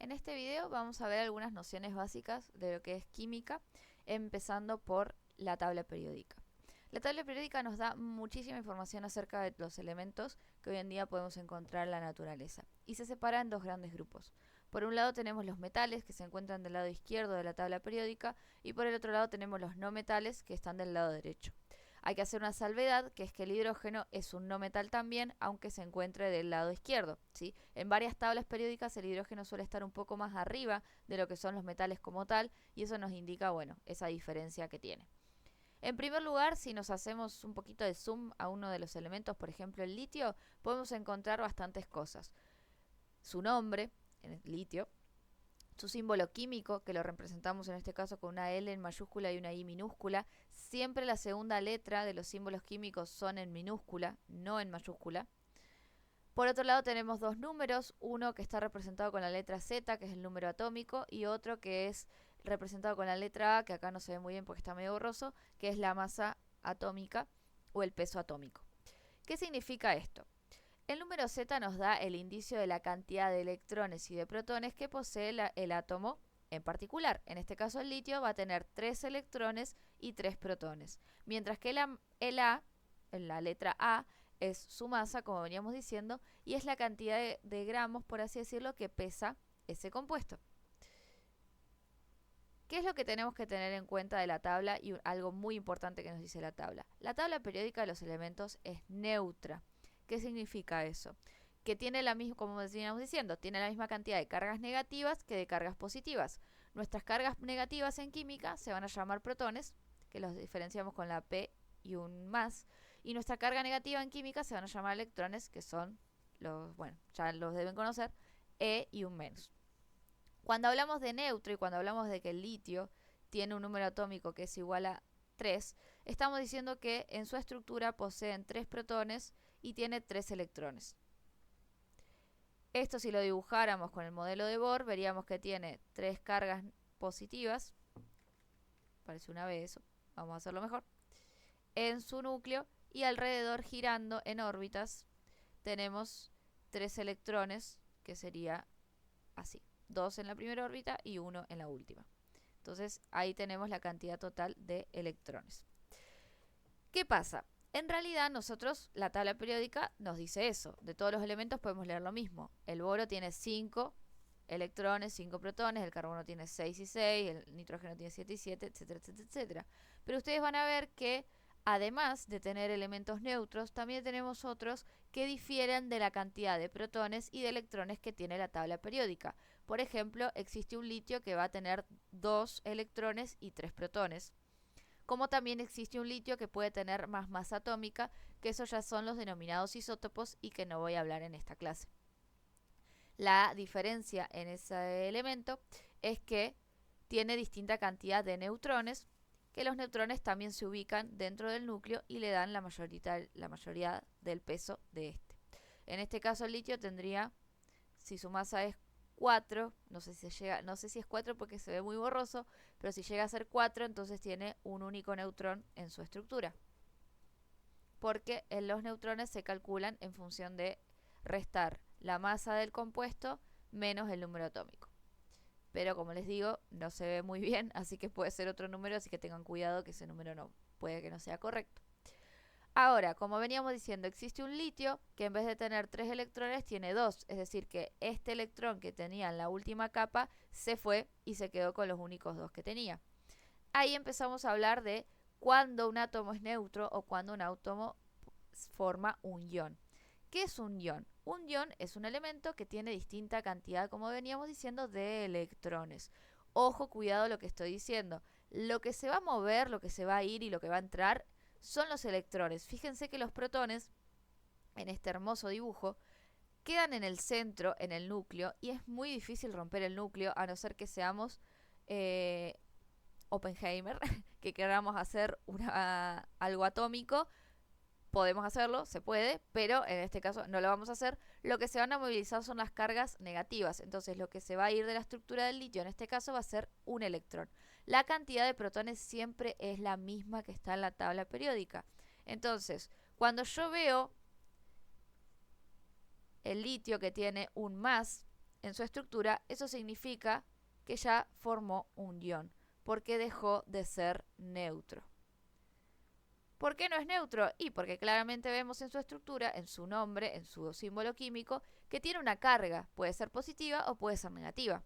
En este video vamos a ver algunas nociones básicas de lo que es química, empezando por la tabla periódica. La tabla periódica nos da muchísima información acerca de los elementos que hoy en día podemos encontrar en la naturaleza y se separa en dos grandes grupos. Por un lado tenemos los metales que se encuentran del lado izquierdo de la tabla periódica y por el otro lado tenemos los no metales que están del lado derecho. Hay que hacer una salvedad, que es que el hidrógeno es un no metal también, aunque se encuentre del lado izquierdo, ¿sí? En varias tablas periódicas el hidrógeno suele estar un poco más arriba de lo que son los metales como tal, y eso nos indica, bueno, esa diferencia que tiene. En primer lugar, si nos hacemos un poquito de zoom a uno de los elementos, por ejemplo el litio, podemos encontrar bastantes cosas. Su nombre, el litio, su símbolo químico, que lo representamos en este caso con una L en mayúscula y una I minúscula. Siempre la segunda letra de los símbolos químicos son en minúscula, no en mayúscula. Por otro lado tenemos dos números, uno que está representado con la letra Z, que es el número atómico, y otro que es representado con la letra A, que acá no se ve muy bien porque está medio borroso, que es la masa atómica o el peso atómico. ¿Qué significa esto? El número Z nos da el indicio de la cantidad de electrones y de protones que posee el átomo en particular. En este caso el litio va a tener 3 electrones y 3 protones, mientras que el A, la letra A, es su masa, como veníamos diciendo, y es la cantidad de gramos, por así decirlo, que pesa ese compuesto. ¿Qué es lo que tenemos que tener en cuenta de la tabla y algo muy importante que nos dice la tabla? La tabla periódica de los elementos es neutra. ¿Qué significa eso? Que tiene la misma, como veníamos diciendo, tiene la misma cantidad de cargas negativas que de cargas positivas. Nuestras cargas negativas en química se van a llamar protones, que los diferenciamos con la P y un más, y nuestra carga negativa en química se van a llamar electrones, que son los, bueno, ya los deben conocer, E y un menos. Cuando hablamos de neutro y cuando hablamos de que el litio tiene un número atómico que es igual a 3, estamos diciendo que en su estructura poseen 3 protones y tiene 3 electrones. Esto si lo dibujáramos con el modelo de Bohr, veríamos que tiene 3 cargas positivas, parece una B eso, vamos a hacerlo mejor, en su núcleo, y alrededor girando en órbitas tenemos 3 electrones, que sería así, 2 en la primera órbita y 1 en la última. Entonces ahí tenemos la cantidad total de electrones. ¿Qué pasa? En realidad nosotros, la tabla periódica nos dice eso. De todos los elementos podemos leer lo mismo. El boro tiene 5 electrones, 5 protones, el carbono tiene 6 y 6, el nitrógeno tiene 7 y 7, etcétera, etcétera, etcétera. Pero ustedes van a ver que además de tener elementos neutros, también tenemos otros que difieren de la cantidad de protones y de electrones que tiene la tabla periódica. Por ejemplo, existe un litio que va a tener 2 electrones y 3 protones, como también existe un litio que puede tener más masa atómica, que esos ya son los denominados isótopos y que no voy a hablar en esta clase. La diferencia en ese elemento es que tiene distinta cantidad de neutrones, que los neutrones también se ubican dentro del núcleo y le dan la mayoría del peso de este. En este caso el litio tendría, si su masa es 4, no sé si es 4 porque se ve muy borroso, pero si llega a ser 4, entonces tiene un único neutrón en su estructura. Porque los neutrones se calculan en función de restar la masa del compuesto menos el número atómico. Pero como les digo, no se ve muy bien, así que puede ser otro número, así que tengan cuidado que ese número no puede que no sea correcto. Ahora, como veníamos diciendo, existe un litio que en vez de tener 3 electrones tiene 2, es decir que este electrón que tenía en la última capa se fue y se quedó con los únicos 2 que tenía. Ahí empezamos a hablar de cuando un átomo es neutro o cuando un átomo forma un ion. ¿Qué es un ion? Un ion es un elemento que tiene distinta cantidad, como veníamos diciendo, de electrones. Ojo, cuidado lo que estoy diciendo. Lo que se va a mover, lo que se va a ir y lo que va a entrar son los electrones. Fíjense que los protones, en este hermoso dibujo, quedan en el centro, en el núcleo, y es muy difícil romper el núcleo a no ser que seamos Oppenheimer, que queramos hacer algo atómico. Podemos hacerlo, se puede, pero en este caso no lo vamos a hacer. Lo que se van a movilizar son las cargas negativas. Entonces lo que se va a ir de la estructura del litio en este caso va a ser un electrón. La cantidad de protones siempre es la misma que está en la tabla periódica. Entonces, cuando yo veo el litio que tiene un más en su estructura, eso significa que ya formó un ion, porque dejó de ser neutro. ¿Por qué no es neutro? Y porque claramente vemos en su estructura, en su nombre, en su símbolo químico, que tiene una carga, puede ser positiva o puede ser negativa.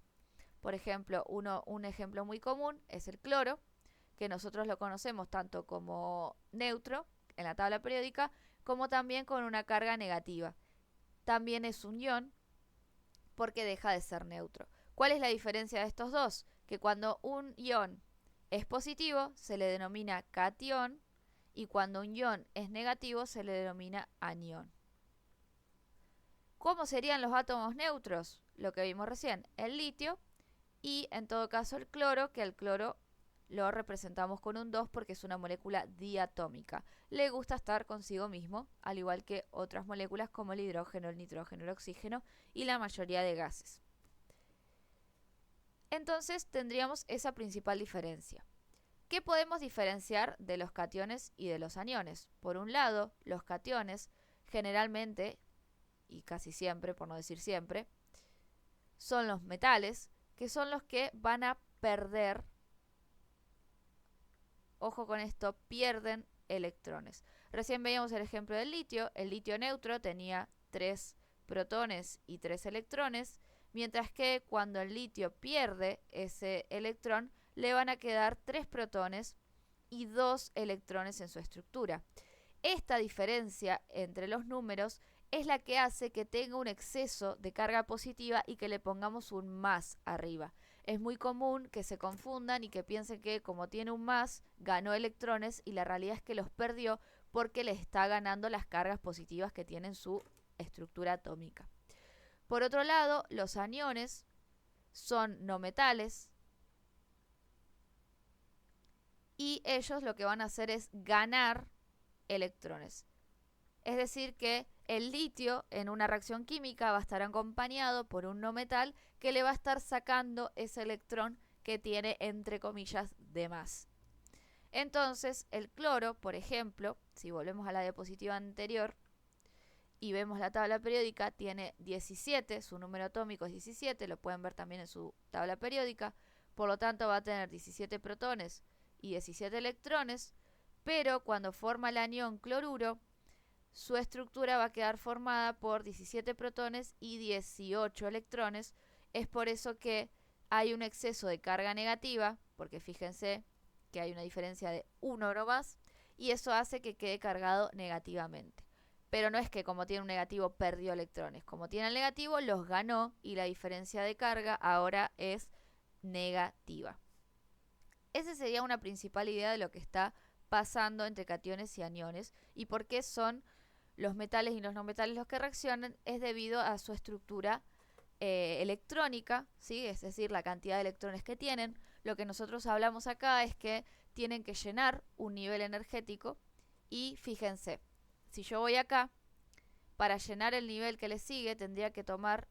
Por ejemplo, un ejemplo muy común es el cloro, que nosotros lo conocemos tanto como neutro en la tabla periódica, como también con una carga negativa. También es un ion porque deja de ser neutro. ¿Cuál es la diferencia de estos dos? Que cuando un ion es positivo se le denomina catión y cuando un ion es negativo se le denomina anión. ¿Cómo serían los átomos neutros? Lo que vimos recién, el litio y en todo caso el cloro, que el cloro lo representamos con un 2 porque es una molécula diatómica. Le gusta estar consigo mismo, al igual que otras moléculas como el hidrógeno, el nitrógeno, el oxígeno y la mayoría de gases. Entonces tendríamos esa principal diferencia. ¿Qué podemos diferenciar de los cationes y de los aniones? Por un lado, los cationes generalmente, y casi siempre, por no decir siempre, son los metales, que son los que van a perder, ojo con esto, pierden electrones. Recién veíamos el ejemplo del litio. El litio neutro tenía 3 protones y 3 electrones, mientras que cuando el litio pierde ese electrón, le van a quedar 3 protones y 2 electrones en su estructura. Esta diferencia entre los números es la que hace que tenga un exceso de carga positiva y que le pongamos un más arriba. Es muy común que se confundan y que piensen que como tiene un más, ganó electrones y la realidad es que los perdió porque le está ganando las cargas positivas que tiene en su estructura atómica. Por otro lado, los aniones son no metales y ellos lo que van a hacer es ganar electrones. Es decir que el litio en una reacción química va a estar acompañado por un no metal que le va a estar sacando ese electrón que tiene entre comillas de más. Entonces el cloro, por ejemplo, si volvemos a la diapositiva anterior y vemos la tabla periódica, tiene 17, su número atómico es 17, lo pueden ver también en su tabla periódica, por lo tanto va a tener 17 protones y 17 electrones, pero cuando forma el anión cloruro, su estructura va a quedar formada por 17 protones y 18 electrones. Es por eso que hay un exceso de carga negativa, porque fíjense que hay una diferencia de 1 no más, y eso hace que quede cargado negativamente. Pero no es que como tiene un negativo perdió electrones. Como tiene el negativo los ganó y la diferencia de carga ahora es negativa. Esa sería una principal idea de lo que está pasando entre cationes y aniones y por qué son los metales y los no metales los que reaccionan es debido a su estructura electrónica, ¿sí? Es decir, la cantidad de electrones que tienen. Lo que nosotros hablamos acá es que tienen que llenar un nivel energético y fíjense, si yo voy acá, para llenar el nivel que le sigue tendría que tomar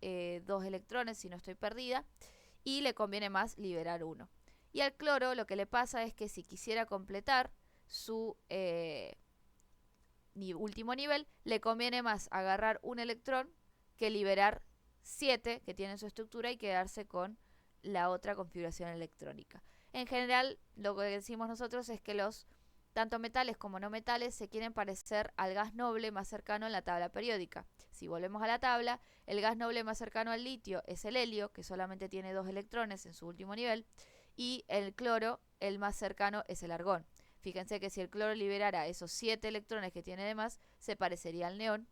2 electrones si no estoy perdida y le conviene más liberar uno. Y al cloro lo que le pasa es que si quisiera completar su último nivel, le conviene más agarrar un electrón que liberar 7 que tiene su estructura y quedarse con la otra configuración electrónica. En general, lo que decimos nosotros es que los tanto metales como no metales se quieren parecer al gas noble más cercano en la tabla periódica. Si volvemos a la tabla, el gas noble más cercano al litio es el helio, que solamente tiene 2 electrones en su último nivel, y el cloro, el más cercano, es el argón. Fíjense que si el cloro liberara esos 7 electrones que tiene de más, se parecería al neón.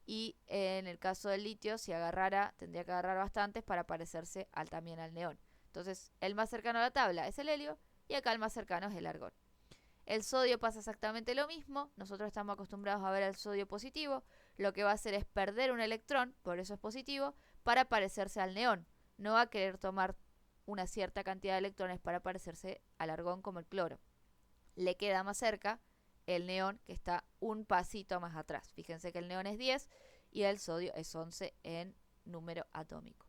Y en el caso del litio, si agarrara, tendría que agarrar bastantes para parecerse también al neón. Entonces, el más cercano a la tabla es el helio y acá el más cercano es el argón. El sodio pasa exactamente lo mismo. Nosotros estamos acostumbrados a ver el sodio positivo. Lo que va a hacer es perder un electrón, por eso es positivo, para parecerse al neón. No va a querer tomar una cierta cantidad de electrones para parecerse al argón como el cloro. Le queda más cerca el neón, que está un pasito más atrás. Fíjense que el neón es 10 y el sodio es 11 en número atómico.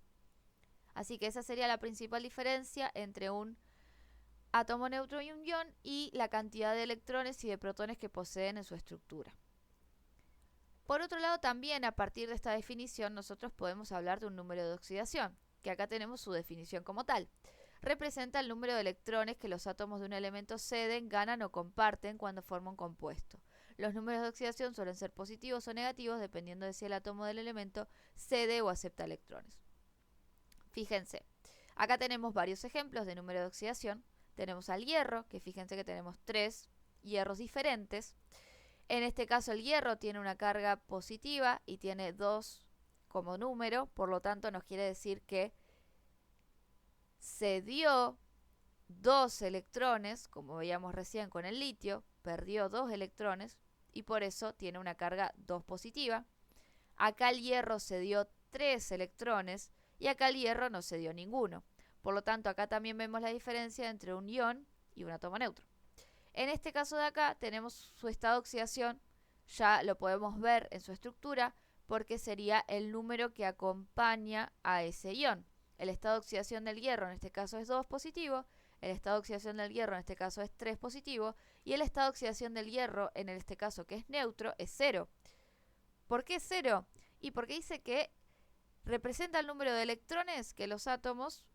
Así que esa sería la principal diferencia entre un átomo neutro y un ion y la cantidad de electrones y de protones que poseen en su estructura. Por otro lado, también a partir de esta definición nosotros podemos hablar de un número de oxidación, que acá tenemos su definición como tal. Representa el número de electrones que los átomos de un elemento ceden, ganan o comparten cuando forman un compuesto. Los números de oxidación suelen ser positivos o negativos dependiendo de si el átomo del elemento cede o acepta electrones. Fíjense, acá tenemos varios ejemplos de número de oxidación. Tenemos al hierro, que fíjense que tenemos 3 hierros diferentes. En este caso el hierro tiene una carga positiva y tiene 2 como número, por lo tanto nos quiere decir que cedió 2 electrones, como veíamos recién con el litio, perdió 2 electrones y por eso tiene una carga 2 positiva. Acá el hierro cedió 3 electrones y acá el hierro no cedió ninguno. Por lo tanto, acá también vemos la diferencia entre un ion y un átomo neutro. En este caso de acá tenemos su estado de oxidación, ya lo podemos ver en su estructura, porque sería el número que acompaña a ese ion. El estado de oxidación del hierro en este caso es 2 positivo, el estado de oxidación del hierro en este caso es 3 positivo, y el estado de oxidación del hierro en este caso que es neutro es 0. ¿Por qué 0? Y porque dice que representa el número de electrones que los átomos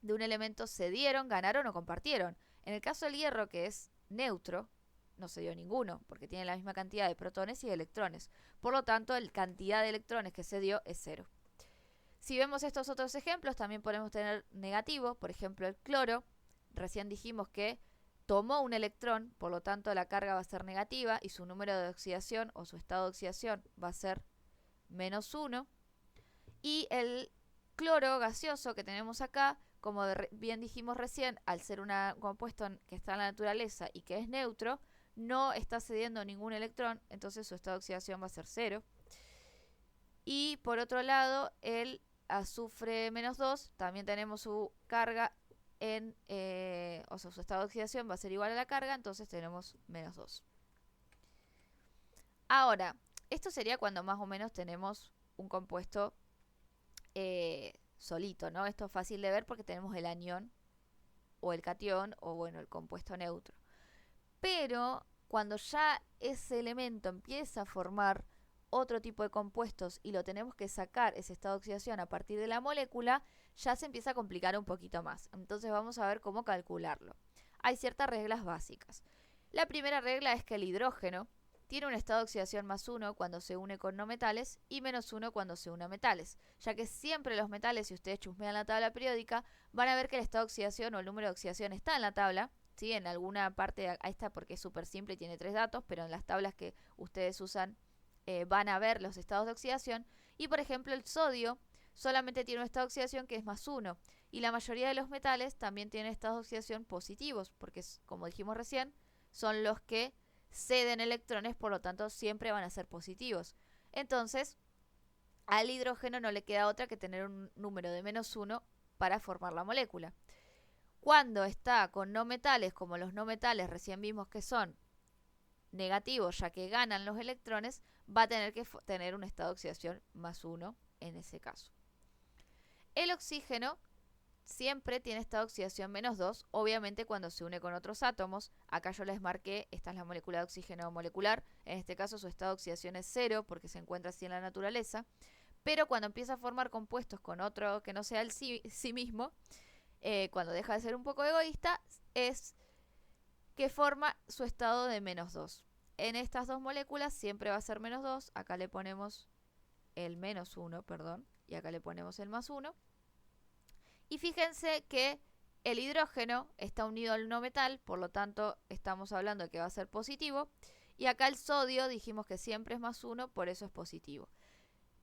de un elemento cedieron, ganaron o compartieron. En el caso del hierro, que es neutro, no se dio ninguno, porque tiene la misma cantidad de protones y de electrones. Por lo tanto, la cantidad de electrones que se dio es 0. Si vemos estos otros ejemplos, también podemos tener negativo. Por ejemplo, el cloro. Recién dijimos que tomó un electrón, por lo tanto la carga va a ser negativa y su número de oxidación o su estado de oxidación va a ser -1. Y el cloro gaseoso que tenemos acá, como bien dijimos recién, al ser un compuesto que está en la naturaleza y que es neutro, no está cediendo ningún electrón, entonces su estado de oxidación va a ser 0. Y por otro lado, el azufre -2, también tenemos su carga o sea, su estado de oxidación va a ser igual a la carga, entonces tenemos -2. Ahora, esto sería cuando más o menos tenemos un compuesto solito, ¿no? Esto es fácil de ver porque tenemos el anión o el catión o bueno, el compuesto neutro. Pero cuando ya ese elemento empieza a formar otro tipo de compuestos y lo tenemos que sacar ese estado de oxidación a partir de la molécula, ya se empieza a complicar un poquito más. Entonces vamos a ver cómo calcularlo. Hay ciertas reglas básicas. La primera regla es que el hidrógeno tiene un estado de oxidación +1 cuando se une con no metales y -1 cuando se une a metales, ya que siempre los metales, si ustedes chusmean la tabla periódica, van a ver que el estado de oxidación o el número de oxidación está en la tabla, ¿sí? En alguna parte, ahí está porque es súper simple y tiene 3 datos, pero en las tablas que ustedes usan van a ver los estados de oxidación. Y por ejemplo el sodio solamente tiene un estado de oxidación que es +1, y la mayoría de los metales también tienen estados de oxidación positivos, porque como dijimos recién, son los que ceden electrones, por lo tanto siempre van a ser positivos. Entonces, al hidrógeno no le queda otra que tener un número de -1 para formar la molécula. Cuando está con no metales, como los no metales recién vimos que son negativos, ya que ganan los electrones, va a tener que tener un estado de oxidación +1 en ese caso. El oxígeno siempre tiene estado de oxidación -2, obviamente cuando se une con otros átomos. Acá yo les marqué, esta es la molécula de oxígeno molecular, en este caso su estado de oxidación es 0 porque se encuentra así en la naturaleza, pero cuando empieza a formar compuestos con otro que no sea el sí mismo, cuando deja de ser un poco egoísta, es que forma su estado de -2. En estas dos moléculas siempre va a ser -2, acá le ponemos el -1, perdón, y acá le ponemos el +1. Y fíjense que el hidrógeno está unido al no metal, por lo tanto estamos hablando de que va a ser positivo. Y acá el sodio dijimos que siempre es +1, por eso es positivo.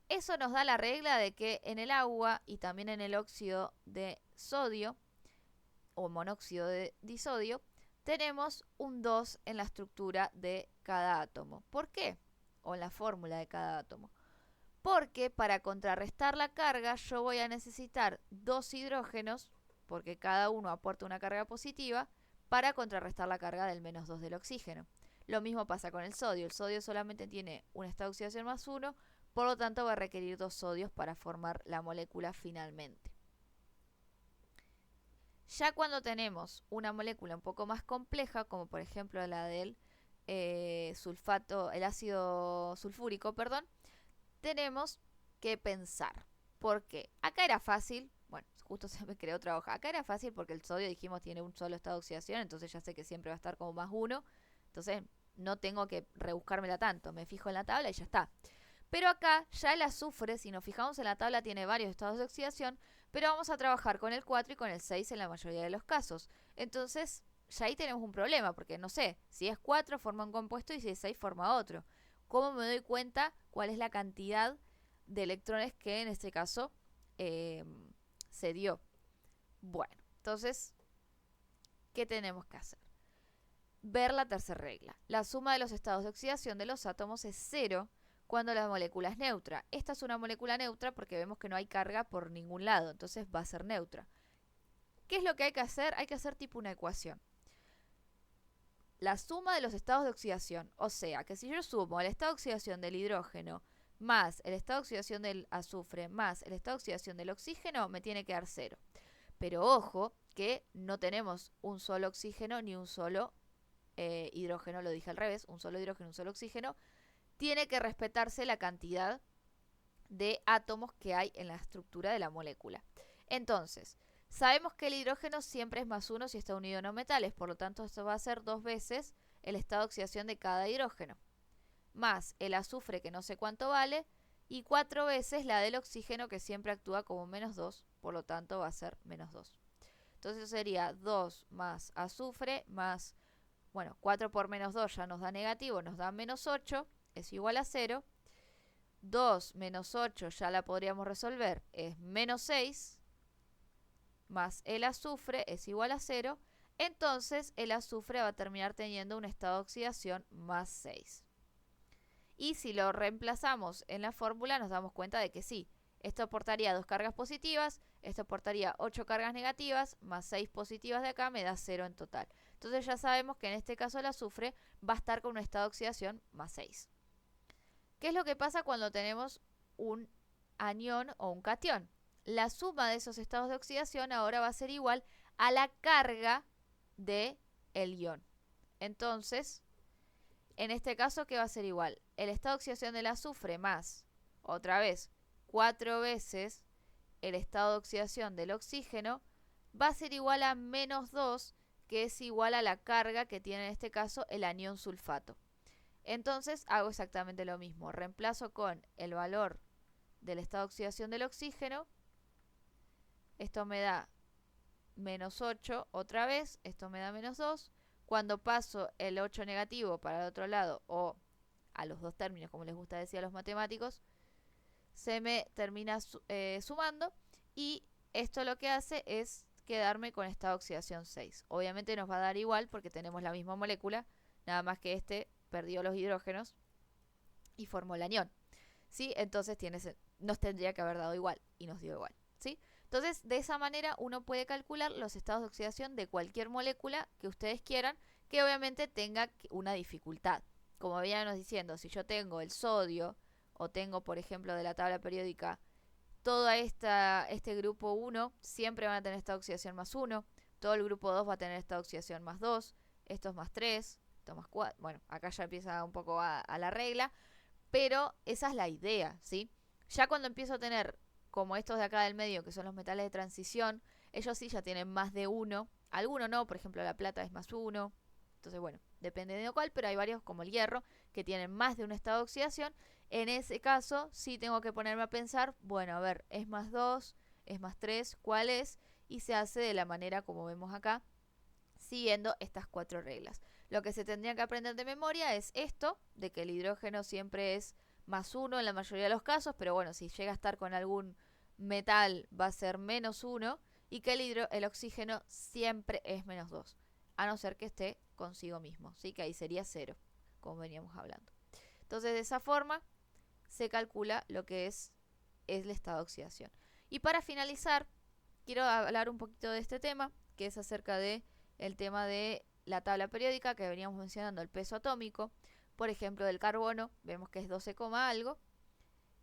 Eso nos da la regla de que en el agua y también en el óxido de sodio o monóxido de disodio tenemos un 2 en la estructura de cada átomo. ¿Por qué? O en la fórmula de cada átomo. Porque para contrarrestar la carga yo voy a necesitar 2 hidrógenos, porque cada uno aporta una carga positiva, para contrarrestar la carga del -2 del oxígeno. Lo mismo pasa con el sodio. El sodio solamente tiene un estado de oxidación +1, por lo tanto va a requerir 2 sodios para formar la molécula finalmente. Ya cuando tenemos una molécula un poco más compleja, como por ejemplo la del el ácido sulfúrico, perdón, tenemos que pensar. ¿Por qué? Acá era fácil, bueno, justo se me creó otra hoja. Acá era fácil porque el sodio, dijimos, tiene un solo estado de oxidación, entonces ya sé que siempre va a estar como más uno. Entonces no tengo que rebuscármela tanto, me fijo en la tabla y ya está. Pero acá ya el azufre, si nos fijamos en la tabla, tiene varios estados de oxidación, pero vamos a trabajar con el 4 y con el 6 en la mayoría de los casos. Entonces ya ahí tenemos un problema, porque no sé, si es 4 forma un compuesto y si es 6 forma otro. ¿Cómo me doy cuenta cuál es la cantidad de electrones que en este caso se dio? Bueno, entonces, ¿qué tenemos que hacer? Ver la tercera regla. La suma de los estados de oxidación de los átomos es cero cuando la molécula es neutra. Esta es una molécula neutra porque vemos que no hay carga por ningún lado, entonces va a ser neutra. ¿Qué es lo que hay que hacer? Hay que hacer tipo una ecuación. La suma de los estados de oxidación, o sea, que si yo sumo el estado de oxidación del hidrógeno más el estado de oxidación del azufre más el estado de oxidación del oxígeno, me tiene que dar cero. Pero ojo que no tenemos un solo oxígeno ni un solo hidrógeno, lo dije al revés, un solo hidrógeno, un solo oxígeno. Tiene que respetarse la cantidad de átomos que hay en la estructura de la molécula. Entonces, sabemos que el hidrógeno siempre es más uno si está unido a no metales, por lo tanto esto va a ser 2 veces el estado de oxidación de cada hidrógeno, más el azufre que no sé cuánto vale, y 4 veces la del oxígeno que siempre actúa como menos 2, por lo tanto va a ser menos 2. Entonces sería 2 más azufre más, bueno, 4 por menos 2 ya nos da negativo, nos da menos 8, es igual a 0. 2 menos 8 ya la podríamos resolver, es menos 6, más el azufre es igual a 0. Entonces el azufre va a terminar teniendo un estado de oxidación más 6. Y si lo reemplazamos en la fórmula nos damos cuenta de que sí, esto aportaría 2 cargas positivas, esto aportaría 8 cargas negativas, más 6 positivas de acá me da 0 en total. Entonces ya sabemos que en este caso el azufre va a estar con un estado de oxidación más 6. ¿Qué es lo que pasa cuando tenemos un anión o un catión? La suma de esos estados de oxidación ahora va a ser igual a la carga del ion. Entonces, en este caso, ¿qué va a ser igual? El estado de oxidación del azufre más, otra vez, 4 veces el estado de oxidación del oxígeno va a ser igual a menos 2, que es igual a la carga que tiene en este caso el anión sulfato. Entonces hago exactamente lo mismo. Reemplazo con el valor del estado de oxidación del oxígeno. Esto me da menos 8 otra vez. Esto me da menos 2. Cuando paso el 8 negativo para el otro lado, o a los dos términos, como les gusta decir a los matemáticos, se me termina sumando. Y esto lo que hace es quedarme con estado de oxidación 6. Obviamente nos va a dar igual porque tenemos la misma molécula, nada más que este perdió los hidrógenos y formó el anión, ¿sí? Entonces nos tendría que haber dado igual y nos dio igual, ¿sí? Entonces, de esa manera uno puede calcular los estados de oxidación de cualquier molécula que ustedes quieran, que obviamente tenga una dificultad. Como veníamos diciendo, si yo tengo el sodio o tengo, por ejemplo, de la tabla periódica, todo este grupo 1 siempre van a tener estado de oxidación más 1, todo el grupo 2 va a tener estado de oxidación más 2, estos más 3, estos más 4, bueno, acá ya empieza un poco a la regla, pero esa es la idea, ¿sí? Ya cuando empiezo a tener, como estos de acá del medio, que son los metales de transición, ellos sí ya tienen más de 1, algunos no, por ejemplo la plata es más 1, entonces bueno, depende de cuál, pero hay varios como el hierro que tienen más de un estado de oxidación. En ese caso sí tengo que ponerme a pensar, bueno, a ver, es más 2, es más 3, ¿cuál es? Y se hace de la manera como vemos acá, siguiendo estas 4 reglas. Lo que se tendría que aprender de memoria es esto, de que el hidrógeno siempre es más 1 en la mayoría de los casos, pero bueno, si llega a estar con algún metal va a ser menos 1, y que el oxígeno siempre es menos 2, a no ser que esté consigo mismo, ¿sí? Que ahí sería 0, como veníamos hablando. Entonces, de esa forma se calcula lo que es el estado de oxidación. Y para finalizar, quiero hablar un poquito de este tema, que es acerca de el tema de la tabla periódica que veníamos mencionando, el peso atómico. Por ejemplo, del carbono, vemos que es 12, algo.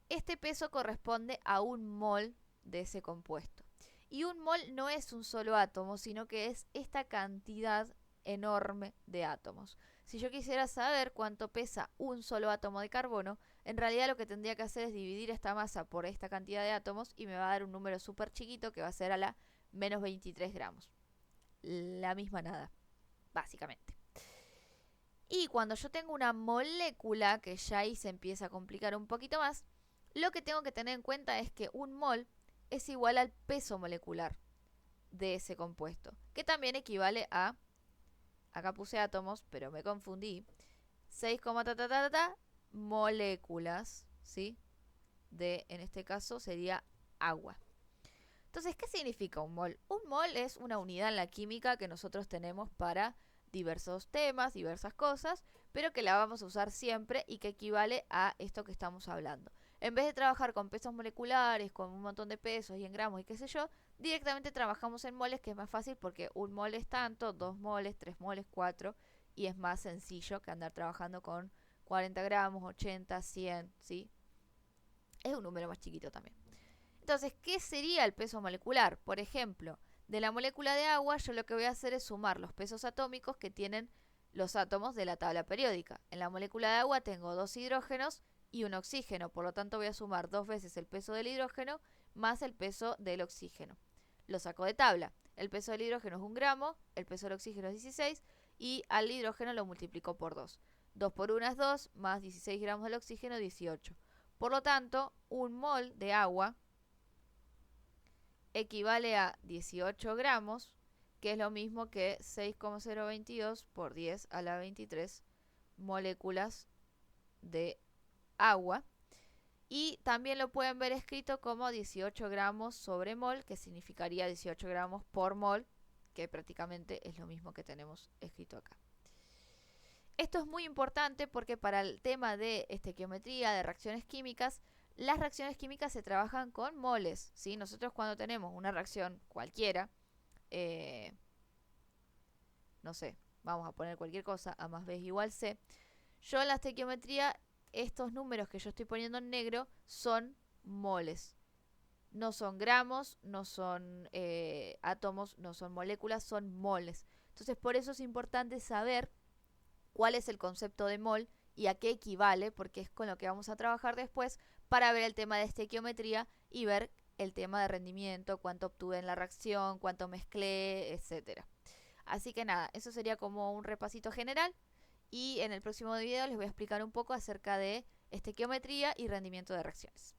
Este peso corresponde a un mol de ese compuesto. Y un mol no es un solo átomo, sino que es esta cantidad enorme de átomos. Si yo quisiera saber cuánto pesa un solo átomo de carbono, en realidad lo que tendría que hacer es dividir esta masa por esta cantidad de átomos y me va a dar un número súper chiquito que va a ser a la menos 23 gramos. La misma nada, básicamente. Y cuando yo tengo una molécula, que ya ahí se empieza a complicar un poquito más, lo que tengo que tener en cuenta es que un mol es igual al peso molecular de ese compuesto, que también equivale a, acá puse átomos, pero me confundí, 6, moléculas, ¿sí? De, en este caso, sería agua. Entonces, ¿qué significa un mol? Un mol es una unidad en la química que nosotros tenemos para diversos temas, diversas cosas, pero que la vamos a usar siempre y que equivale a esto que estamos hablando. En vez de trabajar con pesos moleculares, con un montón de pesos y en gramos y qué sé yo, directamente trabajamos en moles, que es más fácil porque un mol es tanto, 2 moles, 3 moles, 4, y es más sencillo que andar trabajando con 40 gramos, 80, 100, ¿sí? Es un número más chiquito también. Entonces, ¿qué sería el peso molecular? Por ejemplo, de la molécula de agua, yo lo que voy a hacer es sumar los pesos atómicos que tienen los átomos de la tabla periódica. En la molécula de agua tengo 2 hidrógenos y un oxígeno, por lo tanto voy a sumar 2 veces el peso del hidrógeno más el peso del oxígeno. Lo saco de tabla. El peso del hidrógeno es 1 gramo, el peso del oxígeno es 16 y al hidrógeno lo multiplico por 2. 2 por 1 es 2, más 16 gramos del oxígeno, 18. Por lo tanto, un mol de agua equivale a 18 gramos, que es lo mismo que 6,022 por 10 a la 23 moléculas de agua. Y también lo pueden ver escrito como 18 gramos sobre mol, que significaría 18 gramos por mol, que prácticamente es lo mismo que tenemos escrito acá. Esto es muy importante porque para el tema de estequiometría, de reacciones químicas, las reacciones químicas se trabajan con moles, ¿sí? Nosotros cuando tenemos una reacción cualquiera, no sé, vamos a poner cualquier cosa, A más B es igual C. Yo en la estequiometría, estos números que yo estoy poniendo en negro son moles. No son gramos, no son átomos, no son moléculas, son moles. Entonces por eso es importante saber cuál es el concepto de mol y a qué equivale, porque es con lo que vamos a trabajar después para ver el tema de estequiometría y ver el tema de rendimiento, cuánto obtuve en la reacción, cuánto mezclé, etcétera. Así que nada, eso sería como un repasito general y en el próximo video les voy a explicar un poco acerca de estequiometría y rendimiento de reacciones.